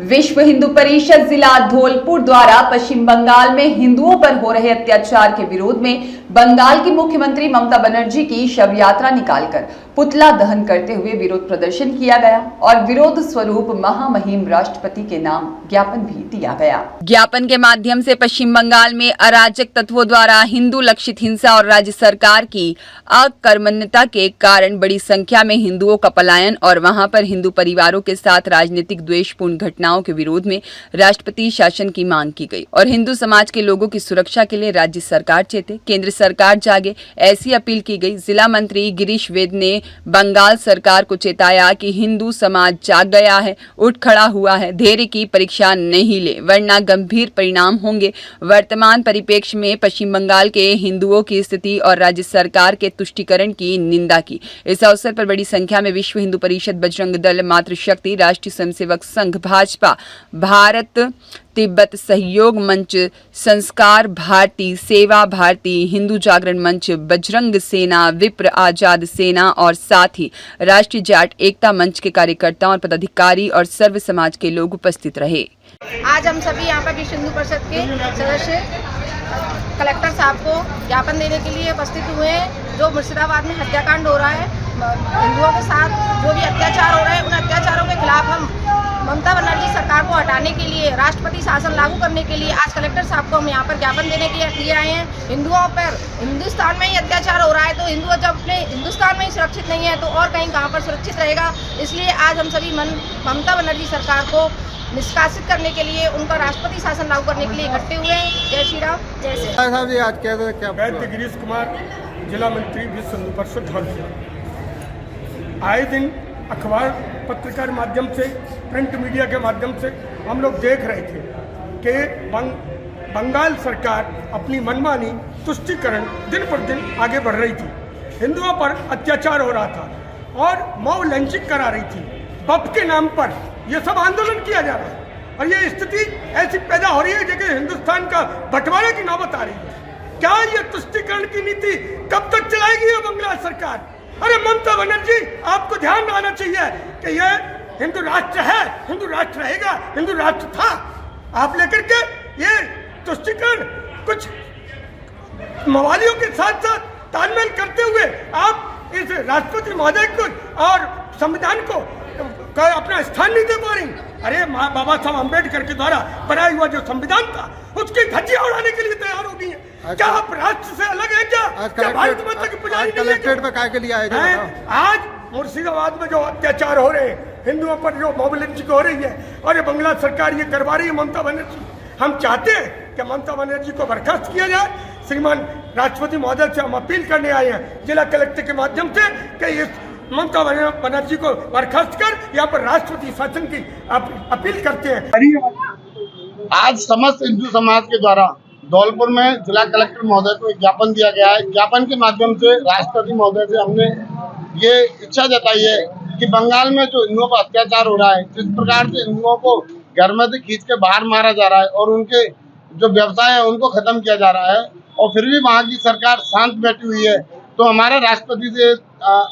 विश्व हिंदू परिषद जिला धौलपुर द्वारा पश्चिम बंगाल में हिंदुओं पर हो रहे अत्याचार के विरोध में बंगाल की मुख्यमंत्री ममता बनर्जी की शव यात्रा निकालकर पुतला दहन करते हुए विरोध प्रदर्शन किया गया और विरोध स्वरूप महामहिम राष्ट्रपति के नाम ज्ञापन भी दिया गया। ज्ञापन के माध्यम से पश्चिम बंगाल में अराजक तत्वों द्वारा हिंदू लक्षित हिंसा और राज्य सरकार की अकर्मण्यता के कारण बड़ी संख्या में हिंदुओं का पलायन और वहां पर हिंदू परिवारों के साथ राजनीतिक द्वेषपूर्ण घटनाओं के विरोध में राष्ट्रपति शासन की मांग की गई और हिंदू समाज के लोगों की सुरक्षा के लिए राज्य सरकार चेते, केंद्र सरकार जागे, ऐसी अपील की गई। जिला मंत्री गिरीश वेद ने बंगाल सरकार को चेताया कि हिंदू समाज जाग गया है, उठ खड़ा हुआ है, धैर्य की परीक्षा नहीं ले वरना गंभीर परिणाम होंगे। वर्तमान परिप्रेक्ष्य में पश्चिम बंगाल के हिंदुओं की स्थिति और राज्य सरकार के तुष्टीकरण की निंदा की। इस अवसर पर बड़ी संख्या में विश्व हिंदू परिषद, बजरंग दल, मातृशक्ति, राष्ट्रीय स्वयंसेवक संघ, भाजपा, भारत तिब्बत सहयोग मंच, संस्कार भारती, सेवा भारती, हिंदू जागरण मंच, बजरंग सेना, विप्र आजाद सेना और साथ ही राष्ट्रीय जाट एकता मंच के कार्यकर्ता और पदाधिकारी और सर्व समाज के लोग उपस्थित रहे। आज हम सभी यहाँ पर विश्व हिंदू परिषद के सदस्य कलेक्टर साहब को ज्ञापन देने के लिए उपस्थित हुए हैं। जो मुर्शिदाबाद में हत्याकांड हो रहा है, हिंदुओं के साथ जो भी अत्याचार हो रहे हैं, उन अत्याचारों के खिलाफ हम ममता बनर्जी सरकार को हटाने के लिए, राष्ट्रपति शासन लागू करने के लिए आज कलेक्टर साहब को हम यहाँ पर ज्ञापन देने के लिए आए हैं। हिंदुओं पर हिंदुस्तान में ही अत्याचार हो रहा है, तो हिंदू जब अपने हिंदुस्तान में ही सुरक्षित नहीं है तो और कहीं कहाँ पर सुरक्षित रहेगा। इसलिए आज हम सभी ममता बनर्जी सरकार को निष्कासित करने के लिए, उनका राष्ट्रपति शासन लागू करने के लिए इकट्ठे हुए हैं। जय श्री राम, जय श्री राम। आज क्या गिरीश कुमार, जिला मंत्री, विश्व हिंदू परिषद धौलपुर। आए दिन अखबार पत्रकार माध्यम से, प्रिंट मीडिया के माध्यम से हम लोग देख रहे थे कि बंगाल सरकार अपनी मनमानी तुष्टीकरण दिन पर दिन आगे बढ़ रही थी। हिंदुओं पर अत्याचार हो रहा था और मॉब लंचिंग करा रही थी। बप के नाम पर यह सब आंदोलन किया जा रहा है और ये स्थिति ऐसी पैदा हो रही है जैसे हिंदुस्तान का बंटवारे की नौबत आ रही है। क्या ये तुष्टीकरण की नीति कब तक चलाएगी ये बंगाल सरकार? अरे ममता बनर्जी, आपको ध्यान आना चाहिए कि ये हिंदू राष्ट्र है, हिंदू राष्ट्र रहेगा, हिंदू राष्ट्र था। आप लेकर के ये तुष्टीकरण कुछ मवालियों के साथ साथ तालमेल करते हुए आप इस राष्ट्रपति महोदय को और संविधान को अपना स्थान नहीं दे पा रही। अरे बाबा साहब अम्बेडकर के द्वारा बनाया हुआ जो संविधान था उसकी धज्जियां उड़ाने के लिए तैयार हो गई है। क्या आप राष्ट्र से अलग है? क्या भारत माता की पुजारी नहीं है? कलेक्ट्रेट में काय के लिए आए थे? आज मुर्शिदाबाद में जो अत्याचार हो रहे हैं, हिंदुओं पर जो मॉब लिंचिंग हो रही है और ये बंगाल सरकार ये करवा रही है ममता बनर्जी। हम चाहते हैं कि ममता बनर्जी को बर्खास्त किया जाए। श्रीमान राष्ट्रपति महोदय से हम अपील करने आए हैं जिला कलेक्टर के माध्यम से कि इस ममता बनर्जी को बर्खास्त कर यहाँ पर राष्ट्रपति शासन की अपील करते हैं। आज समस्त हिंदू समाज के द्वारा धौलपुर में जिला कलेक्टर महोदय को एक ज्ञापन दिया गया है। ज्ञापन के माध्यम से राष्ट्रपति महोदय से हमने ये इच्छा जताई है कि बंगाल में जो हिंदुओं पर अत्याचार हो रहा है, जिस प्रकार से हिंदुओं को घर में से खींच के बाहर मारा जा रहा है और उनके जो व्यवसाय है उनको खत्म किया जा रहा है और फिर भी वहाँ की सरकार शांत बैठी हुई है, तो हमारा राष्ट्रपति से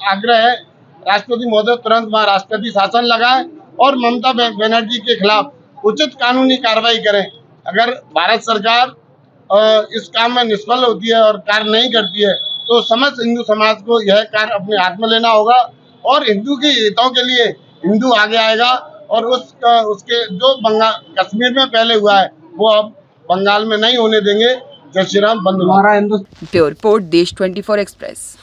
आग्रह है, राष्ट्रपति महोदय तुरंत वहाँ राष्ट्रपति शासन लगाए और ममता बनर्जी के खिलाफ उचित कानूनी कार्रवाई करें। अगर भारत सरकार इस काम में निष्फल होती है और कार्य नहीं करती है तो समस्त हिंदू समाज को यह कार्य अपने हाथ में लेना होगा और हिंदू के हितों के लिए हिंदू आगे आएगा और उसके जो कश्मीर में पहले हुआ है वो अब बंगाल में नहीं होने देंगे। जय श्री राम, बंदे मातरम। ब्यूरो रिपोर्ट, देश 24 एक्सप्रेस।